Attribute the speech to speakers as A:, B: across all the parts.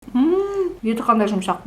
A: Еті қандай жұмсақ.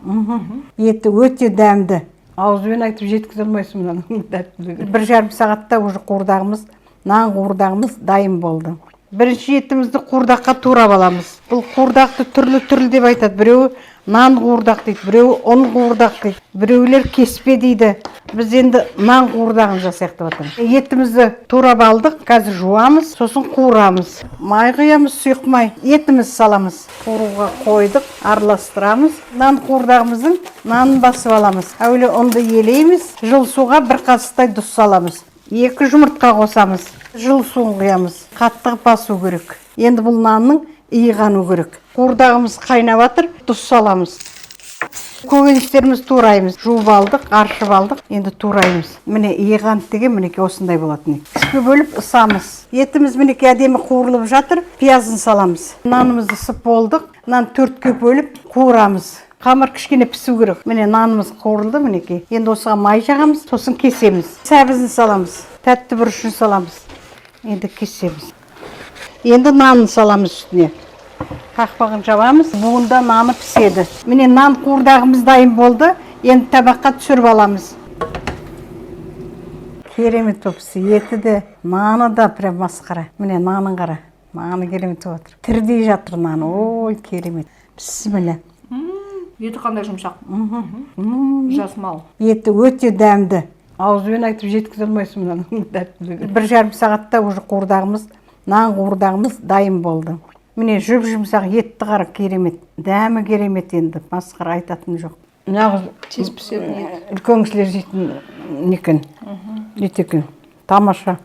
B: Еті өте дәмді. Ауызбен айтып жеткізе алмайсың мұның тәттілігін. 1,5 сағатта уже қуырдағымыз, нан қуырдағымыз дайын болды. Бірінші етімізді қуырдаққа турап аламыз. Бұл қуырдақты түрлі деп айтады. Біреуі нан қуырдақ дейді, біреуі ұн қуырдақ дейді, біреулер кеспе дейді. Біз енді нан қуырдағын жасайық деп жатырмыз. Етімізді турап алдық, қазір жуамыз, сосын қуырамыз. Май құямыз, сұйық май. Етіміз саламыз. Қуыруға қойдық, араластырамыз. Нан қуырдағымыздың нанын басып аламыз. Әуелі ұнды елейміз, жыл суға 1 қасықтай тұз саламыз. 2 жұмыртқа қосамыз. Жыл суын құямыз. Қаттығы басу керек. Енді бұл нанның иығану керек. Қуырдағымыз қайнап жатыр, тұз саламыз. Көкөністеріміз тураймыз. Жуып алдық, аршып алдық, енді тураймыз. Міне иығанды деген мінеке осындай болатын. 3-ке бөліп ысамыз. Етіміз мінеке әдемі қуырылып жатыр, пиязын саламыз. Нанымызды ысып болдық, нан 4-ке бөліп қуырамыз. Қамыр кішкене пісу керек. Міне нанымыз қуырылды мінеке. Енді осыға май жағамыз, сосын кесеміз. Сәбізін саламыз. Тәтті бұрышын саламыз. Енді кесеміз. Енді нанын саламыз үстіне. Қақпағын жабамыз. Буында наны піседі. Міне нан қуырдағымыз дайын болды. Енді табаққа түсіріп аламыз. Керемет топсы. Еті де, наны да прям масқара. Міне нанын қара. Наны керемет отыр. Тірдей жатыр наны. Ой, керемет. Бісміллә.
A: Еті қандай жұмсақ. Жас мал.
B: Еті өте дәмді. Ауызбен айтып жеткізе алмайсың мұның тәттілігін. 1,5 сағатта уже қуырдағымыз, нан қуырдағымыз дайын болды. Міне жұмсақ етті қара керемет. Дәмі керемет енді. Масқара айтатын жоқ.
A: Тез пісетін ет.
B: Үлкен кісілер жейтін екен. Ет екен. Тамаша.